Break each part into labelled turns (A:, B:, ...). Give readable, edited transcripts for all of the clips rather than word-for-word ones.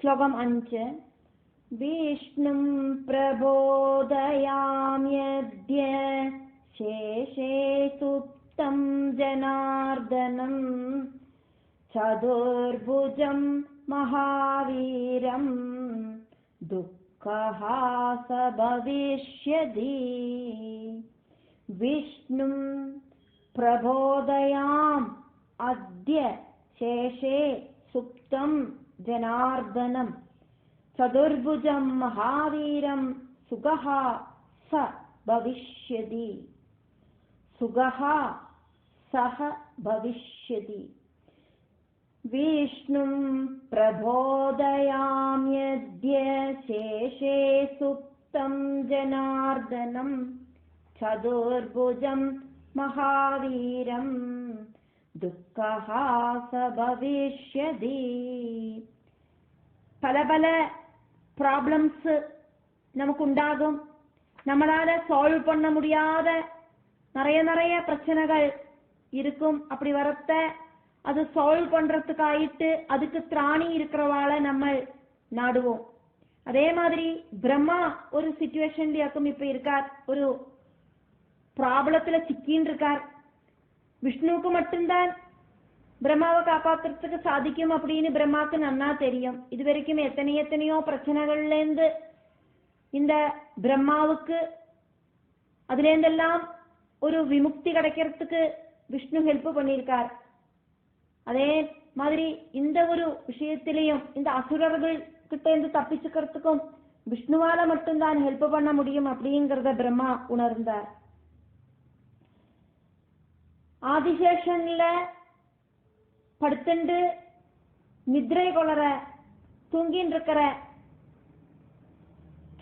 A: ശ്ലോകം 5. വിഷ്ണും പ്രബോധയാമ്യദ്യ ശേഷേ സുപ്തം ജനാർദ്ദനം ചതുർഭുജം മഹാവീരം ദുഃഖഹാസ ഭവിഷ്യതി. വിഷ്ണും പ്രബോധയാം അദ്യ ശേഷേ സുപ്തം ജനാർദ്ദനം ചതുർഭുജം മഹാവീരം സുഖഃ സ ഭവിഷ്യതി. സുഖഃ സഹ ഭവിഷ്യതി. വിഷ്ണും പ്രബോധയാമ്യദ്യ ശേഷേ സുപ്തം ജനാർദ്ദനം ചതുർഭുജം മഹാവീരം ദുഃഖഃ സ ഭവിഷ്യതി. പല പല ப்ராப்ளம்ஸ் நமக்குண்டாகும். நம்மளால சால்வ் பண்ண முடியாத நிறைய பிரச்சனைகள் இருக்கும். அப்படி வரத்த அது சால்வ் பண்றதுக்காயிட்டு அதுக்கு திராணி இருக்கிறவாளை நம்ம நாடுவோம். அதே மாதிரி பிரம்மா ஒரு சிச்சுவேஷன்லயாக்கும் இப்ப இருக்கார், ஒரு ப்ராப்ளத்துல சிக்கின்னு இருக்கார். விஷ்ணுவுக்கு மட்டும்தான் பிரம்மாவை காப்பாத்துறதுக்கு சாதிக்கும் அப்படின்னு பிரம்மாவுக்கு நன்னா தெரியும். இது வரைக்கும் எத்தனையோ பிரச்சனைகள்ல இருந்து இந்த பிரம்மாவுக்கு அதுல இருந்தெல்லாம் ஒரு விமுக்தி கிடைக்கிறதுக்கு விஷ்ணு ஹெல்ப் பண்ணியிருக்கார். அதே மாதிரி இந்த ஒரு விஷயத்திலையும் இந்த அசுரர்கள் கிட்ட இருந்து தப்பிச்சுக்கிறதுக்கும் விஷ்ணுவால மட்டும்தான் ஹெல்ப் பண்ண முடியும் அப்படிங்கறத பிரம்மா உணர்ந்தார். ஆதிசேஷன்ல படுத்துண்டு நித்ரை கொளற தூங்கின்னு இருக்கிற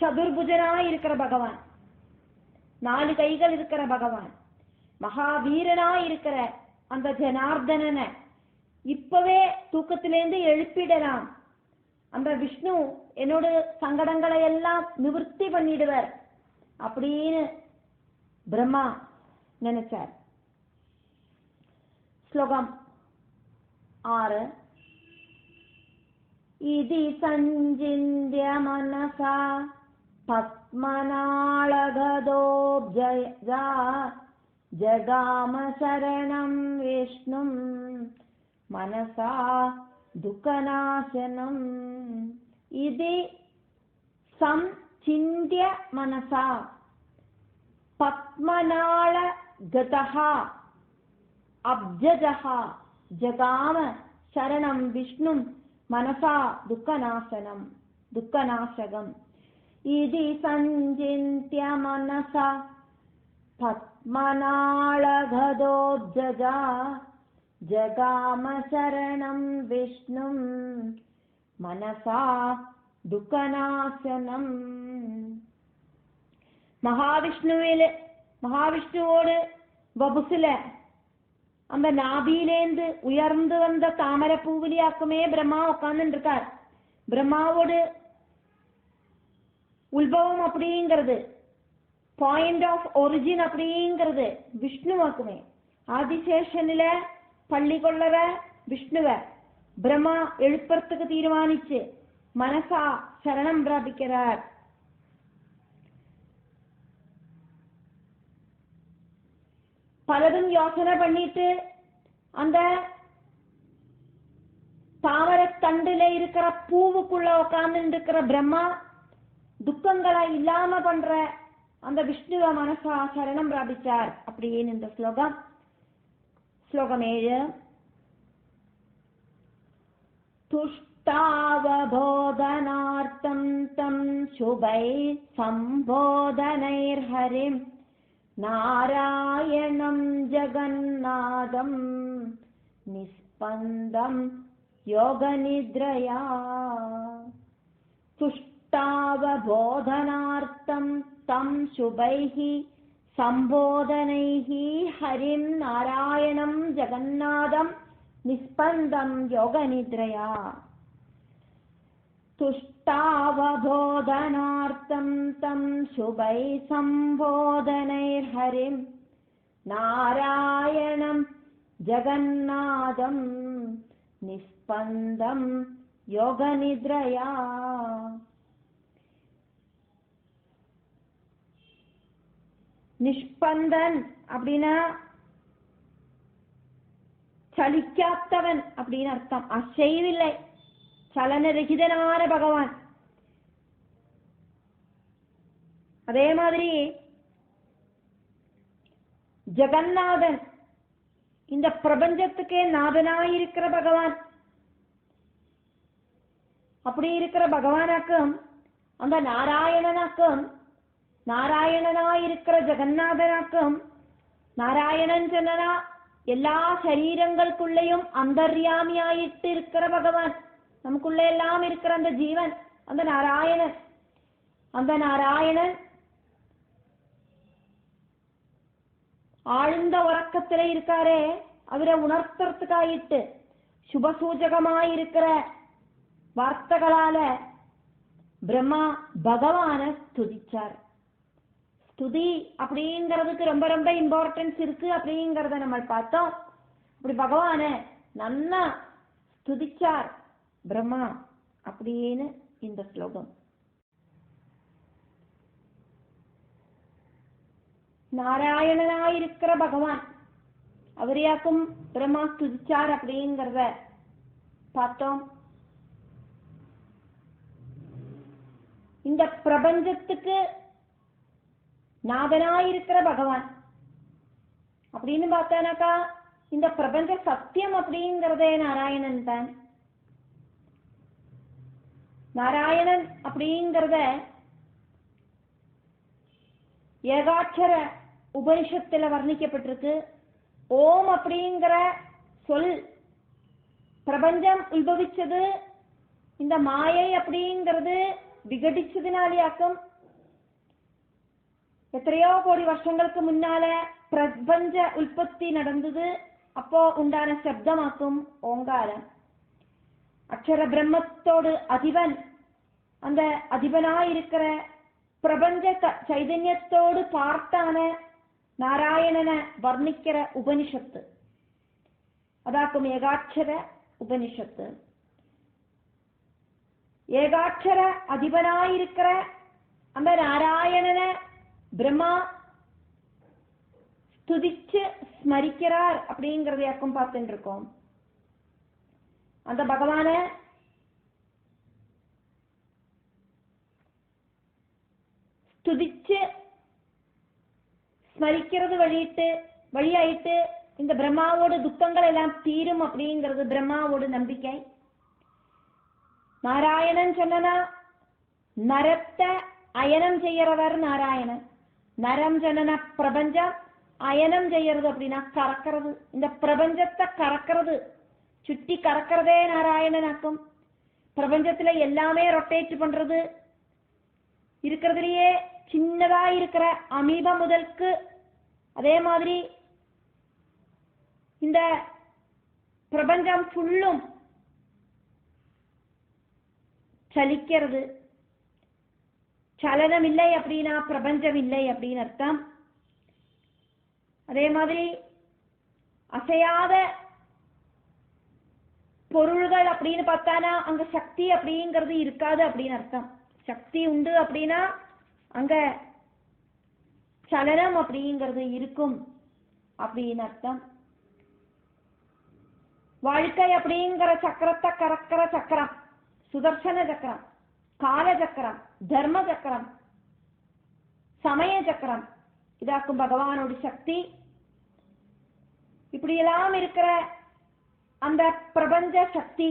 A: சதுர்புஜனா இருக்கிற பகவான், 4 கைகள் இருக்கிற பகவான், மகாவீரனா இருக்கிற அந்த ஜனார்தனனை இப்பவே தூக்கத்திலேருந்து எழுப்பிடலாம். அந்த விஷ்ணு என்னோட சங்கடங்களை எல்லாம் நிவர்த்தி பண்ணிடுவார் அப்படின்னு பிரம்மா நினைச்சார். ஸ்லோகம் 6. இதி சஞ்சிந்த்ய மனசா பத்மநாளகதோப்ஜயா ஜகாம சரணம் விஷ்ணும் மனசா துக்கநாசனம். இதி சஞ்சிந்த்ய மனசா பத்மநாளகதः அப்ஜஜः ஜகாம சரணம் விஷ்ணும் மனசா துக்கநாசனம் துக்கநாசகம். இதி சஞ்சிந்த்ய மனசா பத்மநாளகதோப்ஜயா ஜகாம சரணம் விஷ்ணும் மனசா துக்கநாசனம். மகாவிஷ்ணுவோடு வபுசுல அந்த நாபியிலேந்து உயர்ந்து வந்த தாமரை பூவிலியாக்குமே பிரம்மா உட்கார்ந்து இருக்கார். பிரம்மாவோடு உத்பவம் அப்படிங்கிறது, பாயிண்ட் ஆஃப் ஒரிஜின் அப்படிங்கிறது விஷ்ணுவாக்குமே. ஆதிசேஷனில பள்ளி கொள்ளற விஷ்ணுவ பிரம்மா எழுப்புறதுக்கு தீர்மானிச்சு மனசா சரணம் பிராபிக்கிறார். பலதும் யோசனை பண்ணிட்டு அந்த தாமரை தண்டுல இருக்கிற பூவுக்குள்ள உட்கார்ந்து இருக்கிற பிரம்மா துக்கங்களை இல்லாம பண்ற அந்த விஷ்ணுவ மனசா சரணம் பிராபிச்சார் அப்படின்னு இந்த ஸ்லோகம். ஸ்லோகம் 7. துஷ்டாவபோதனார்த்தம் தம் சுபை சம்போதனைர்ஹரிம் நாராயணம் ஜகநாதம் நிஸ்பந்தம் யோகநித்ரயா. துஷ்டாவபோதனார்த்தம் தம் சுபைஹி சம்போதனைஹி ஹரிம் நாராயணம் ஜகநாதம் நிஸ்பந்தம் யோகநித்ரயா. துஷ்டாவபோதனார்த்தம் தம் சுபை சம்போதனைர்ஹரிம் நாராயணம் ஜகநாதம் நிஸ்பந்தம் யோக நித்ரயா. நிஷ்பந்தன் அப்படின்னா சலிக்காத்தவன் அப்படின்னு அர்த்தம். அசைவில்லை, சலனரகிதனான பகவான். அதே மாதிரி ஜெகநாதன், இந்த பிரபஞ்சத்துக்கே நாதனாயிருக்கிற பகவான். அப்படி இருக்கிற பகவானாக்கும் அந்த நாராயணனாக்கும், நாராயணனாயிருக்கிற ஜெகநாதனாக்கும், நாராயணன் சொன்னா எல்லா சரீரங்களுக்குள்ளேயும் அந்தர்யாமியாயிட்டு இருக்கிற பகவான், நமக்குள்ள எல்லாம் இருக்கிற அந்த ஜீவன், அந்த நாராயணன். அந்த நாராயணன் ஆழ்ந்த உறக்கத்துல இருக்காரே, அவரை உணர்த்துறதுக்காயிட்டு சுபசூச்சகமாயிருக்கிற வார்த்தைகளால பிரம்மா பகவான ஸ்துதிச்சார். ஸ்துதி அப்படிங்கிறதுக்கு ரொம்ப ரொம்ப இம்பார்ட்டன்ஸ் இருக்கு அப்படிங்கிறத நம்ம பார்த்தோம். அப்படி பகவான நல்லா ஸ்துதிச்சார் பிரம்மா அப்படின்னு இந்த ஸ்லோகம். நாராயணனாயிருக்கிற பகவான் அவரையாக்கும் பிரம்மா ஸ்துதிச்சார் அப்படிங்கிறத பார்த்தோம். இந்த பிரபஞ்சத்துக்கு நாதனாயிருக்கிற பகவான் அப்படின்னு பார்த்தானாக்கா, இந்த பிரபஞ்ச சத்தியம் அப்படிங்கிறதே நாராயணன் தான். நாராயணன் அப்படிங்கிறத ஏகாட்சர உபனிஷத்துல வர்ணிக்கப்பட்டிருக்கு. ஓம் அப்படிங்கிற சொல் பிரபஞ்சம் உத்பவிச்சது இந்த மாயை அப்படிங்கிறது விகடிச்சதுனாலேயாக்கும். எத்தனையோ கோடி வருஷங்களுக்கு முன்னால பிரபஞ்ச உற்பத்தி நடந்தது. அப்போ உண்டான சப்தமாக்கும் ஓங்காரம். அக்ஷர பிரம்மத்தோடு அதிபன், அந்த அதிபனாயிருக்கிற பிரபஞ்ச சைதன்யத்தோடு பார்த்தான நாராயணனை வர்ணிக்கிற உபனிஷத்து அதாக்கும் ஏகாட்சர உபனிஷத்து. ஏகாட்சர அதிபனாயிருக்கிற அந்த நாராயணனை பிரம்மா ஸ்துதிச்சு ஸ்மரிக்கிறார் அப்படிங்கறதையாக்கும் பார்த்துட்டு இருக்கோம். அந்த பகவான ஸ்துதிச்சு ஸ்மரிக்கிறது வழியாயிட்டு இந்த பிரம்மாவோட துக்கங்கள் எல்லாம் தீரும் அப்படிங்கிறது பிரம்மாவோட நம்பிக்கை. நாராயணன் சொன்னா நரத்தை அயனம் செய்யறவர் நாராயணன். நரம் சொன்னா பிரபஞ்சம், அயனம் செய்யறது அப்படின்னா கறக்கிறது. இந்த பிரபஞ்சத்தை கறக்கிறது, சுட்டி கறக்கிறதே நாராயணனாக்கும். பிரபஞ்சத்துல எல்லாமே ரொட்டேட் பண்றது, இருக்கிறதுலயே சின்னதா இருக்கிற அமீபா முதலுக்கு, அதே மாதிரி இந்த பிரபஞ்சம் ஃபுல்லும் சலிக்கிறது. சலனம் இல்லை அப்படின்னா பிரபஞ்சம் இல்லை அப்படின்னு அர்த்தம். அதே மாதிரி அசையாத பொருள்கள் அப்படின்னு பார்த்தானா அங்க சக்தி அப்படிங்கிறது இருக்காது அப்படின்னு அர்த்தம். சக்தி உண்டு அப்படின்னா அங்க சலனம் அப்படிங்கிறது இருக்கும் அப்படின்னு அர்த்தம். வாழ்க்கை அப்படிங்கிற சக்கரத்தை கறக்கிற சக்கரம் சுதர்சன சக்கரம், கால சக்கரம், தர்ம சக்கரம், சமய சக்கரம், இதாக்கும் பகவானோட சக்தி. இப்படியெல்லாம் இருக்கிற அந்த பிரபஞ்ச சக்தி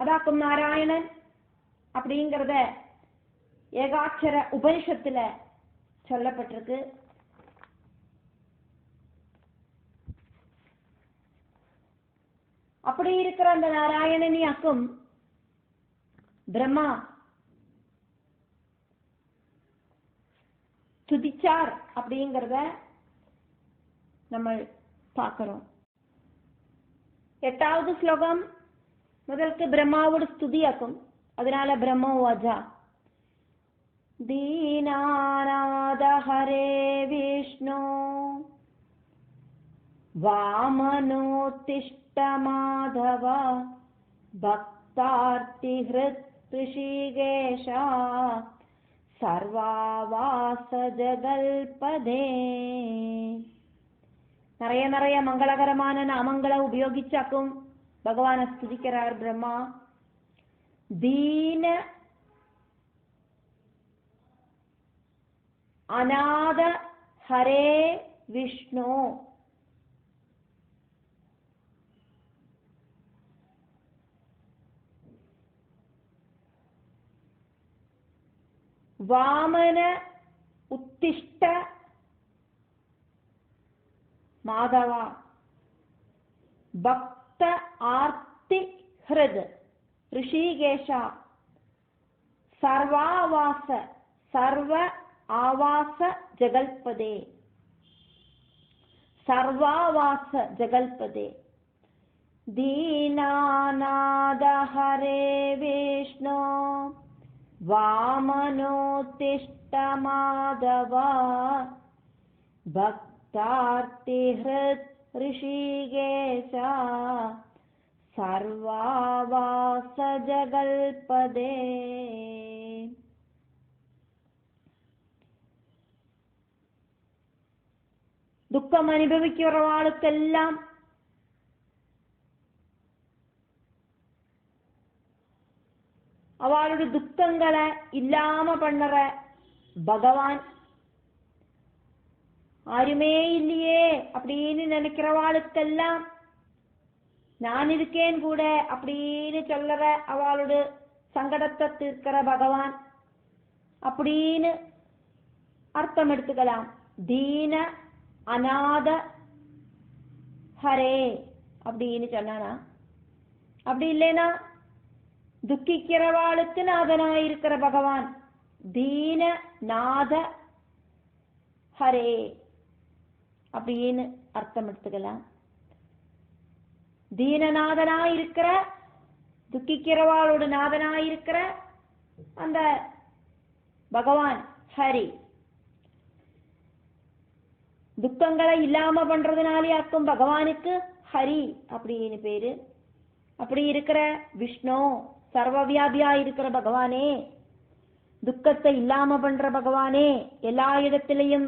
A: அதாக்கும் நாராயணன் அப்படிங்கிறத ஏகாட்சர உபனிஷத்துல சொல்லப்பட்டிருக்கு. அப்படி இருக்கிற அந்த நாராயணனியாக்கும் பிரம்மா துதிச்சார் அப்படிங்கிறத நம்ம பார்க்கிறோம். 8வது ஸ்லோகம் முதலுக்கு பிரம்மாவோட ஸ்துதியாக்கும். அதனால பிரம்மோவாஜா दीनानाद हरे विष्णु वामनोत्तिष्ठ माधव भक्तानां பக்தார்த்திஹ்ருத் ரிஷிகேஷா சர்வாவாச ஜகல்பதே. நிறைய மங்களகரமான நாமங்களை உபயோகிச்சாக்கும் பகவானை ஸ்துதிக்கிறார் பிரம்மா. தீன அநாத ஹரே விஷ்ணு, வாமன உத்திஷ்ட மாதவா, பக்த ஆர்த்தி ஹிருத் ரிஷிகேஷா சர்வாவாச சர்வ ஆவாச ஜகல்பதே. சர்வாவாச ஜகல்பதே. தீனாநாத ஹரே விஷ்ணு வாமனோத்திஷ்ட மாதவா, பக்தார்த்திஹ்ருத் ரிஷிகேஷா சர்வாவாச ஜகல்பதே. துக்கம் அனுபவிக்கிறவாளுக்கெல்லாம் அவளுடைய துக்கங்களை இல்லாம பண்ணற பகவான். யாருமே இல்லையே அப்படின்னு நினைக்கிறவாளுக்கெல்லாம் நான் இருக்கேன் கூட அப்படின்னு சொல்லற அவளுடைய சங்கடத்தை தீர்க்கிற பகவான் அப்படின்னு அர்த்தம் எடுத்துக்கலாம். தீன அநாத ஹரே அப்படின்னு சொன்னானா, அப்படி இல்லைனா துக்கிக்கிறவாளுக்கு நாதனாயிருக்கிற பகவான் தீன நாத ஹரே அப்படின்னு அர்த்தம் எடுத்துக்கலாம். தீனநாதனாயிருக்கிற துக்கிக்கிறவாளோட நாதனாயிருக்கிற அந்த பகவான் ஹரி. துக்கங்களை இல்லாம பண்றதுனாலேயாக்கும் பகவானுக்கு ஹரி அப்படின்னு பேரு. அப்படி இருக்கிற விஷ்ணு சர்வவியாபியா இருக்கிற பகவானே, துக்கத்தை இல்லாம பண்ற பகவானே, எல்லா இடத்திலையும்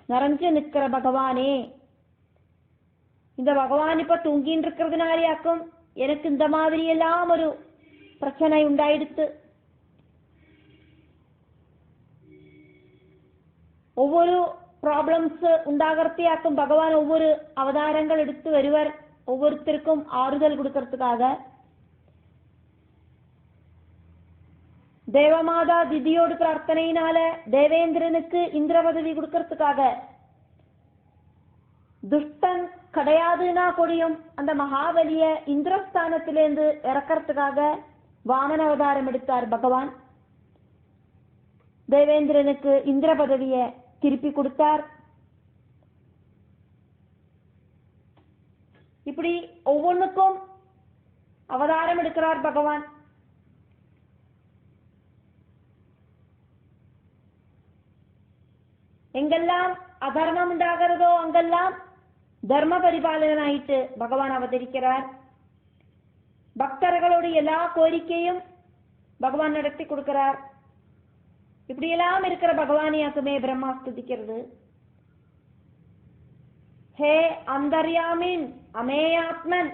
A: நிறைஞ்சு நிற்கிற பகவானே. இந்த பகவான் இப்ப தூங்கின்னு இருக்கிறதுனாலேயாக்கும் எனக்கு இந்த மாதிரி எல்லாம் ஒரு பிரச்சனை உண்டாயிடுத்து. ஒவ்வொரு ப்ராப்ளம்ஸ் உண்டாகிறதையாக்கும் பகவான் ஒவ்வொரு அவதாரங்கள் எடுத்து வருவர், ஒவ்வொருத்தருக்கும் ஆறுதல் கொடுக்கறதுக்காக. தேவமாதா திதியோடு பிரார்த்தனையினால தேவேந்திரனுக்கு இந்திர பதவி கொடுக்கறதுக்காக, துஷ்டன் கிடையாதுன்னா கூடியும் அந்த மகாபலிய இந்திரஸ்தானத்திலிருந்து இறக்கிறதுக்காக வாமன அவதாரம் எடுத்தார் பகவான். தேவேந்திரனுக்கு இந்திர பதவிய திருப்பி கொடுத்தார். இப்படி ஒவ்வொன்றுக்கும் அவதாரம் எடுக்கிறார் பகவான். எங்கெல்லாம் அதர்மம் உண்டாகிறதோ அங்கெல்லாம் தர்ம பரிபாலனாயிட்டு பகவான் அவதரிக்கிறார். பக்தர்களோட எல்லா கோரிக்கையும் பகவான் நடத்தி கொடுக்கிறார். இப்படியெல்லாம் இருக்கிற பகவானியாக்குமே பிரம்மா ஸ்துதிக்கிறது. ஹே அந்தர்யாமின் அமேயாத்மன்,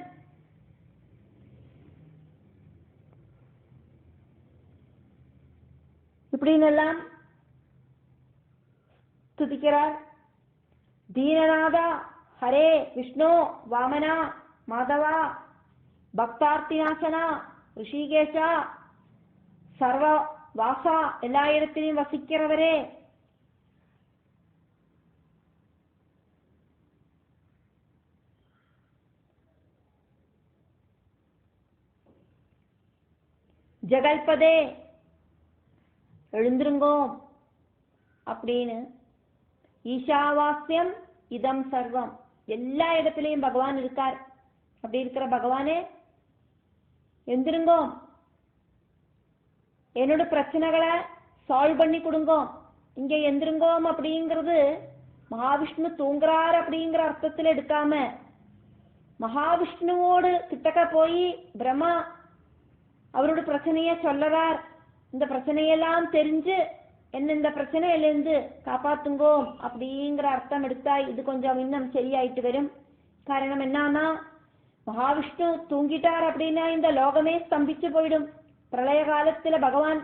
A: இப்படின்னு எல்லாம் ஸ்துதிக்கிறார். தீனநாதா ஹரே விஷ்ணு வாமனா மாதவா பக்தார்த்திநாசனா ரிஷிகேஷா சர்வ வாசா, எல்லா இடத்திலையும் வசிக்கிறவரே, ஜகல்பதே எழுந்திருங்கோ அப்படின்னு. ஈஷாவாஸ்யம் இதம் சர்வம், எல்லா இடத்திலையும் பகவான் இருக்கார். அப்படி இருக்கிற பகவானே எழுந்திருங்கோ, என்னோட பிரச்சனைகளை சால்வ் பண்ணி கொடுங்கோ, இங்க எந்திருங்கோம் அப்படிங்கிறது மகாவிஷ்ணு தூங்குறார் அப்படிங்கிற அர்த்தத்தில் எடுக்காம, மகாவிஷ்ணுவோடு கிட்டக்க போய் பிரம்மா அவரோட பிரச்சனைய சொல்லறார். இந்த பிரச்சனையெல்லாம் தெரிஞ்சு என்ன இந்த பிரச்சனையிலிருந்து காப்பாத்துங்கோ அப்படிங்கிற அர்த்தம் எடுத்தா இது கொஞ்சம் இன்னும் சரியாயிட்டு வரும். காரணம் என்னன்னா, மகாவிஷ்ணு தூங்கிட்டார் அப்படின்னா இந்த லோகமே ஸ்தம்பிச்சு போயிடும். பிரளய காலத்துல பகவான்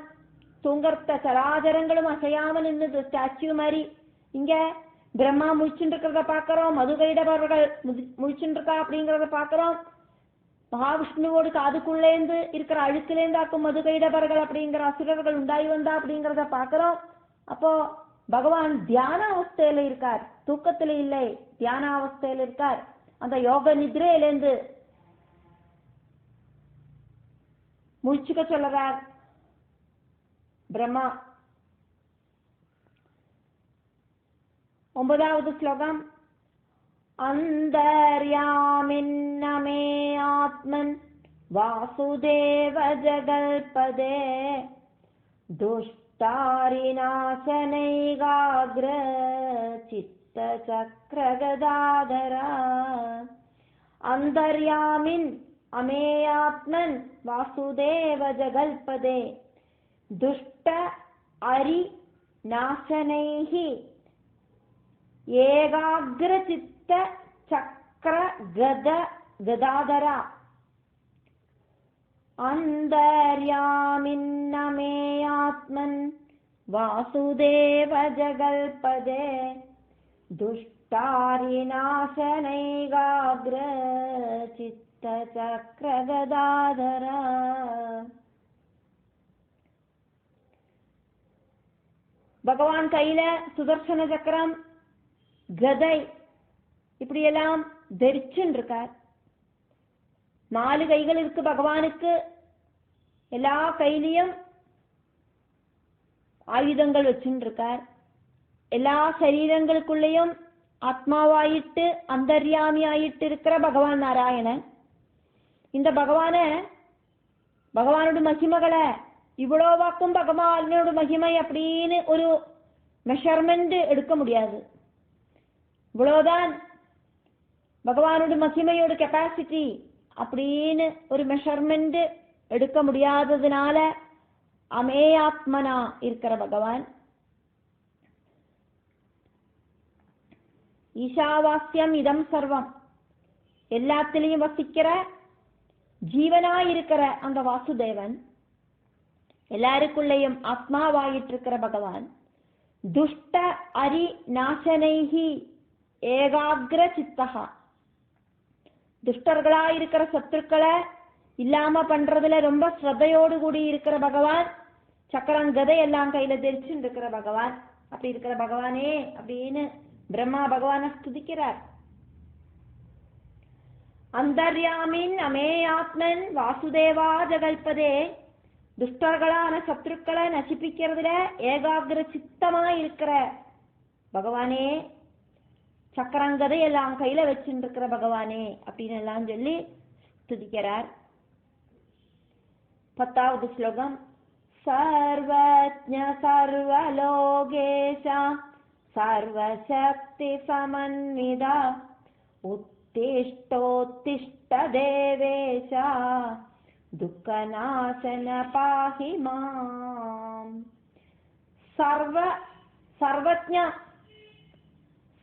A: தூங்கறத சராச்சரங்களும் அசையாம நின்னுது ஸ்டாச்சு மாதிரி. இங்க பிரம்மா முழிச்சுட்டு இருக்கிறத பாக்கிறோம், மதுகைடவர்கள் முழிச்சுட்டு இருக்கா அப்படிங்கறத பாக்கிறோம். மகாவிஷ்ணுவோடு காதுக்குள்ளேந்து இருக்கிற அழுக்கிலேந்தாக்கும் மதுகைடவர்கள் அப்படிங்கிற அசுரர்கள் உண்டாய் வந்தா அப்படிங்கறத பாக்கிறோம். அப்போ பகவான் தியான அவஸ்தையில இருக்கார், தூக்கத்துல இல்லை, தியான அவஸ்தையில இருக்கார். அந்த யோக நித்ரையிலேந்து முழிச்சுக்க சொல்றார் பிரம்மா. 9வது ஸ்லோகம். அந்தர்யாமின்னமே ஆத்மன் வாசுதேவ ஜகல்பதே துஷ்டாரிநாசனைகாக்ர சித்த சக்ரகதாதரா. அந்தர்யாமின் அமேயாத்மன் வாசுதேவ ஜகல்பதே துஷ்ட அரி நாசனைஹி ஏகாக்ர சித்த சக்ர கதாதரா. அந்தர்யாமின்னமேயாத்மன் வாசுதேவ ஜகல்பதே துஷ்டாரிநாசனைகாக்ர சித்த சக்ர கதாதரா. பகவான் கையில சுதர்சன சக்கரம், கதை இப்படியெல்லாம் தரிச்சுன்னு இருக்கார். 4 கைகள் இருக்கு பகவானுக்கு. எல்லா கையிலையும் ஆயுதங்கள் வச்சுட்டு இருக்கார். எல்லா சரீரங்களுக்குள்ளேயும் ஆத்மாவாயிட்டு அந்தர்யாமி ஆயிட்டு இருக்கிற பகவான் நாராயணன். இந்த பகவானோட மகிமைகளை இவ்வளோவாக்கும் பகவானோட மகிமை அப்படின்னு ஒரு மெஷர்மெண்ட் எடுக்க முடியாது. இவ்வளவுதான் பகவானோட மகிமையோட கெப்பாசிட்டி அப்படின்னு ஒரு மெஷர்மெண்ட் எடுக்க முடியாததுனால அமேயாத்மனா இருக்கிற பகவான். ஈஷாவாஸ்யம் இதம் சர்வம், எல்லாத்திலையும் வசிக்கிற ஜீவனாயிருக்கிற அந்த வாசுதேவன், எல்லாருக்குள்ளேயும் ஆத்மாவாயிட்டு இருக்கிற பகவான். துஷ்ட அரி நாசனைஹி ஏகாக்ர சித்தஹா, துஷ்டர்களாயிருக்கிற சத்துருக்களை இல்லாம பண்றதுல ரொம்ப ஸ்ரத்தையோடு கூடி இருக்கிற பகவான். சக்கரம் கதை எல்லாம் கையில தெரிச்சுட்டு இருக்கிற பகவான். அப்படி இருக்கிற பகவானே அப்படின்னு பிரம்மா பகவானை ஸ்துதிக்கிறார். அந்தர்யாமின் அமேயாத்மன் வாசுதேவா ஜகல்பதே, துஷ்டர்களான சத்துருக்களை நசிப்பிக்கிறதுல ஏகாகிர சித்தமா இருக்கிற பகவானே, சக்கரங்கதை எல்லாம் கையில வச்சுட்டு இருக்கிற பகவானே அப்படின்னு எல்லாம் சொல்லி துதிக்கிறார். 10வது ஸ்லோகம். சர்வஜ்ஞ சர்வலோகேஷ சர்வசக்தி சமன்விதா உத்திஷ்டோத்திஷ்ட தேவேஷ துக்கநாசன பாஹி மாம். சர்வஜ்ஞ,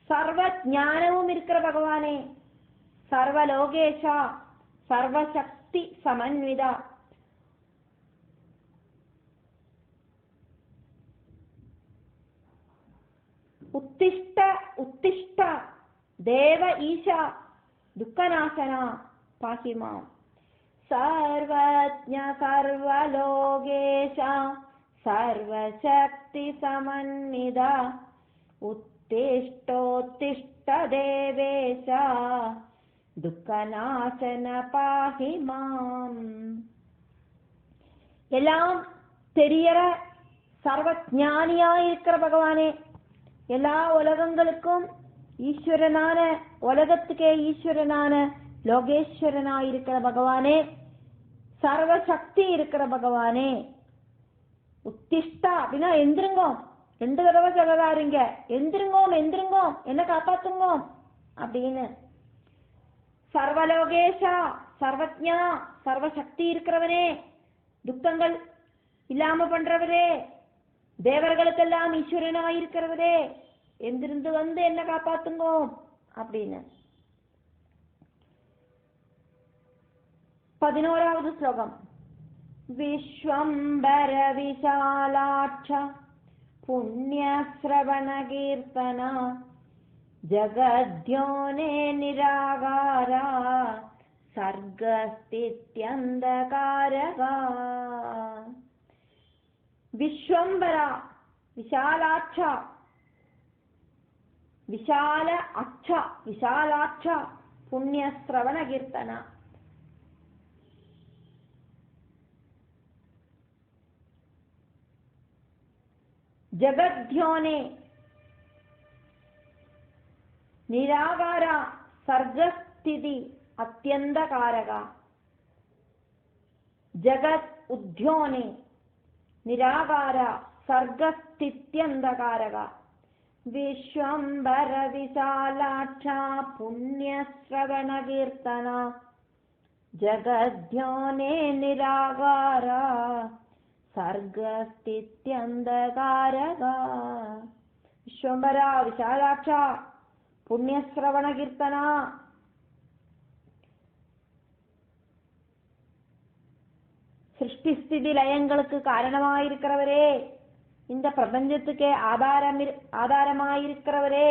A: சர்வஞானவும் இருக்கிற பகவானே, சர்வலோகேஷா சர்வசக்தி சமன்விதா, உத்திஷ்ட உத்திஷ்ட தேவ ஈஷா துக்கநாசனா பாஹி மாம். சர்வஜ்ஞ சர்வலோகேஷா சர்வசக்தி சமன்விதா உத்திஷ்டோத்திஷ்ட தேவேஷா துக்கநாசன பாஹி மாம். எல்லாம் தெரியற சர்வஞானியா இருக்கிற பகவானே, எல்லா உலகங்களுக்கும் ஈஸ்வரனான, உலகத்துக்கே ஈஸ்வரனான லோகேஸ்வரனாயிருக்கிற பகவானே, சர்வசக்தி இருக்கிற பகவானே. உத்திஷ்டா அப்படின்னா எந்திருங்கோ, 2 தடவை சொல்லலாருங்க. எந்திருங்கோம் எந்திருங்கோம், என்ன காப்பாத்துங்கோ அப்படின்னு. சர்வலோகேஷா சர்வஜா சர்வசக்தி இருக்கிறவனே, துக்கங்கள் இல்லாம பண்றவரே, தேவர்களுக்கெல்லாம் ஈஸ்வரனாயிருக்கிறவரே, எந்திருந்து வந்து என்ன காப்பாத்துங்கோ அப்படின்னு. 11வது ஸ்லோகம். விஸ்வம்பர விசாலாட்ச புண்ணிய ஸ்ரவண கீர்த்தனா ஜகத்யோனே நிராகாரா சர்கஸ்தித்யந்தகாரகா. விஸ்வம்பரா விசாலாட்சா, விசால அச்சா விசாலாட்சா புண்ணிய ஸ்ரவண கீர்த்தனா. ஜகத்யோனே நிராகார சர்கஸ்திதி அத்யந்தகாரகா. ஜகத் உத்யோனே நிராகார சர்கஸ்தித்யந்தகாரகா. விஸ்வம்பர விசாலாட்சா புண்ணிய ஸ்ரவண கீர்த்தனா ஜகத்யோனே நிராகாரா சர்கஸ்தித்யந்தகாரகா. விஸ்வம்பரா விசாலாட்சா புண்ணிய ஸ்ரவண கீர்த்தனா. சிருஷ்டி ஸ்திதி லயங்களுக்கு காரணமாயிருக்கிறவரே, இந்த பிரபஞ்சத்துக்கே ஆதாரமாயிருக்கிறவரே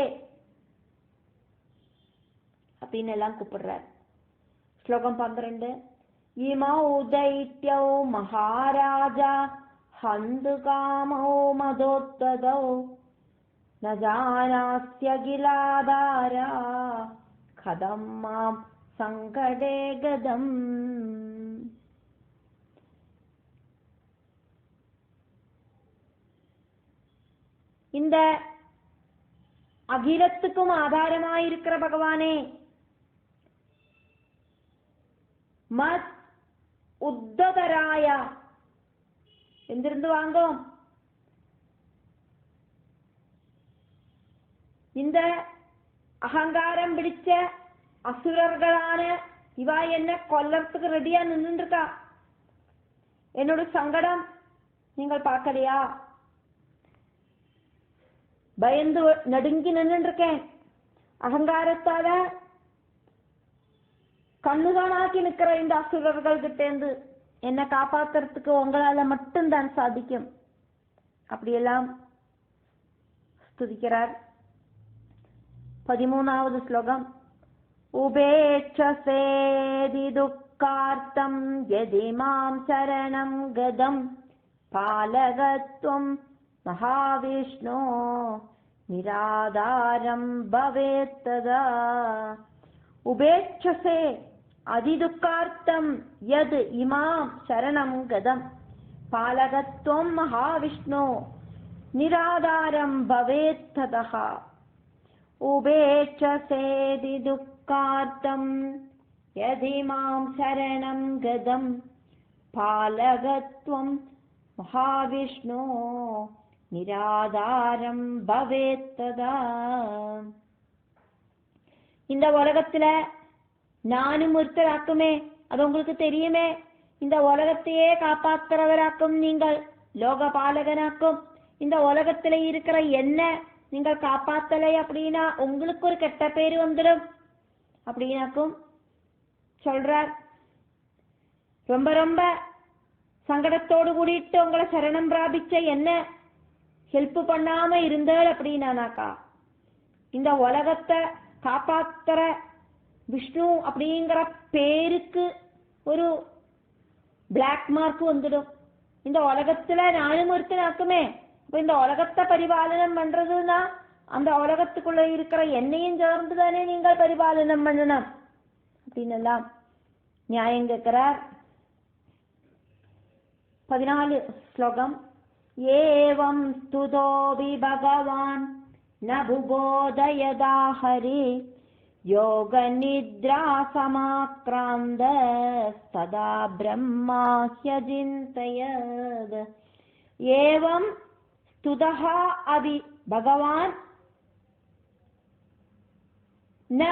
A: அப்படின்னு எல்லாம் கூப்பிடுறார். ஸ்லோகம் 12. இமௌ தைத்யௌ மகாராஜா ஹந்து காமௌ மதோத்ததௌ ந ஜானாஸ்யகிலாதாரா கதம் மாம் சங்கடே கதம். இந்த அகிலத்துக்கும் ஆதாரமாயிருக்கிற பகவானே, மத் உத்ததராய எந்திருந்து வாங்கோம். இந்த அகங்காரம் பிடிச்ச அசுரர்களான இவா என்ன கொல்லறதுக்கு ரெடியா நின்று இருக்கா. என்னோட சங்கடம் நீங்கள் பார்க்கலையா? பயந்து நடுங்கி நின்று இருக்கேன். அகங்காரத்தால கண்ணுதானாக்கி நிக்கிற இந்த அசுரர்கள் கிட்டேந்து என்ன காப்பாத்துறதுக்கு உங்களால மட்டும்தான் சாதிக்கும். அப்படியெல்லாம் ஸ்துதிக்கிறார். 13வது ஸ்லோகம். உபேட்சசேதி துக்கார்த்தம் யதி மாம் சரணம் கதம் பாலகத்வம் மகாவிஷ்ணு நிராதாரம் பவேத்ததா. உபேட்சசே அதிதுக்கார்த்தம் யத் இமாம் சரணம் கதம் பாலகத்வம் மகாவிஷ்ணு நிராதாரம் பவேத்ததா. உபேட்சசேதி துக்கார்த்தம் யத் இமாம் சரணம் கதம் பாலகத்வம் மகாவிஷ்ணு நிராதாரம் பவேத்ததா. இந்த உலகத்துல நானும் ஒருத்தராக்குமே, அது உங்களுக்கு தெரியுமே. இந்த உலகத்தையே காப்பாற்றுறவராக்கும் நீங்கள், லோகபாலகனாக்கும். இந்த உலகத்துல இருக்கிற என்ன நீங்கள் காப்பாத்தலை அப்படின்னா உங்களுக்கு ஒரு கெட்ட பேரு வந்துடும் அப்படின்னாக்கும் சொல்றார். ரொம்ப ரொம்ப சங்கடத்தோடு கூடிட்டு உங்களை சரணம் பிராபிச்ச என்ன ஹெல்ப் பண்ணாம இருந்தால் அப்படின்னாக்கா இந்த உலகத்தை காப்பாத்துற விஷ்ணு அப்படிங்கிற பேருக்கு ஒரு பிளாக் மார்க் வந்துடும். இந்த உலகத்துல நானும் ஒருத்தனாக்குமே. அப்ப இந்த உலகத்தை பரிபாலனம் பண்றதுன்னா அந்த உலகத்துக்குள்ள இருக்கிற என்னையும் சேர்ந்துதானே நீங்கள் பரிபாலனம் பண்ணணும் அப்படின்னு எல்லாம் நியாயம் கேட்கிறார். 14 ஸ்லோகம். ஏவம் ஸ்துதோபி பகவான் ந புபோதயதா ஹரி யோக நித்ரா சமாக்ராந்த சதா பிரம்மாஹ்யஜிந்தயத். ஏவம் ஸ்துதஹ அபி பகவான் ந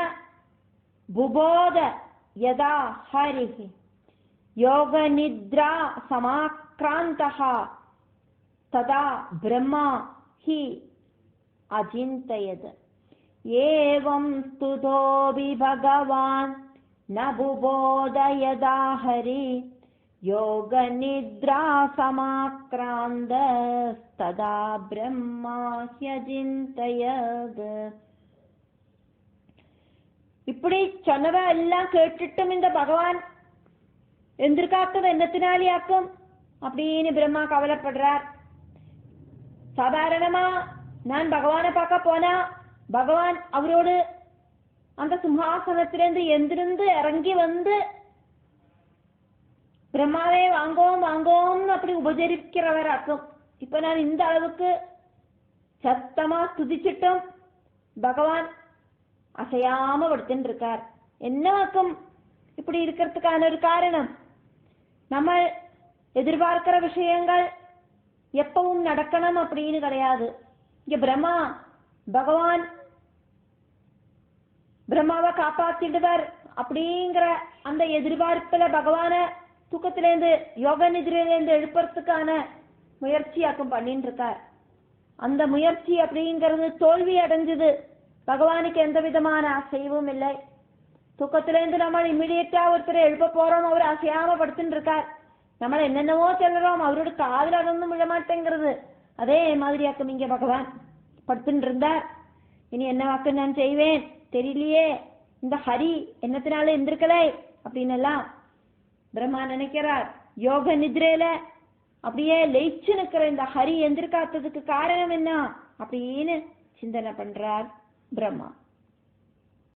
A: புபோத யதா ஹரிஹி யோக நித்ரா சமாக்ராந்தஹா ததா பிரம்மா ஹி அஜிந்தயத் ஏவம் ஸ்துதோபி பகவான் ந புபோதயதா ஹரி யோக நித்ரா சமாக்ராந்த ததா பிரம்மா ஹி அஜிந்தயத். இப்படி சொன்னவ எல்லாம் கேட்டுட்டும் இந்த பகவான் எந்திருக்காத்தது என்னத்தினாலியாக்கும் அப்படின்னு பிரம்மா கவலைப்படுறார். சாதாரணமா நான் பகவானை பார்க்க போனா பகவான் அவரோடு அந்த சிம்ஹாசனத்திலிருந்து எந்திருந்து இறங்கி வந்து பிரம்மாவே வாங்கோம் வாங்கோம்னு அப்படி உபசரிக்கிறவராக்கும். இப்ப நான் இந்த அளவுக்கு சத்தமா துதிச்சிட்டும் பகவான் அசையாம படுத்துட்டு இருக்கார். என்னவாக்கும் இப்படி இருக்கிறதுக்கான ஒரு காரணம், நம்ம எதிர்பார்க்கிற விஷயங்கள் எப்பவும் நடக்கணும் அப்படின்னு கிடையாது. இங்க பகவான் பிரம்மாவை காப்பாத்திடுவார் அப்படிங்கிற அந்த எதிர்பார்ப்புல பகவான தூக்கத்திலேருந்து யோக நிதிரிலேருந்து எழுப்புறதுக்கான முயற்சியாக்கும் பண்ணிட்டு இருக்கார். அந்த முயற்சி அப்படிங்கிறது தோல்வி அடைஞ்சது. பகவானுக்கு எந்த விதமான அசைவும் இல்லை. தூக்கத்திலேருந்து நம்ம இம்மிடியட்டா ஒருத்தரை எழுப்ப போறோம், அவர் அசையாம படுத்துட்டு இருக்கார். நம்மள என்னென்னவோ சொல்றோம், அவரோட காதுல அதொന്നും விழ மாட்டேங்கிறது. அதே மாதிரியாக்கும் இங்க பகவான் படுத்துட்டு இருந்தார். இனி என்ன வாக்கு நான் செய்வேன் தெரியலையே, இந்த ஹரி என்னத்தினால எந்திருக்கலை அப்படின்னு எல்லாம் பிரம்மா நினைக்கிறார். யோக நித்ரையில அப்படியே லயிச்சு நிக்கிற இந்த ஹரி எந்திருக்காததுக்கு காரணம் என்ன அப்படின்னு சிந்தனை பண்றார் பிரம்மா.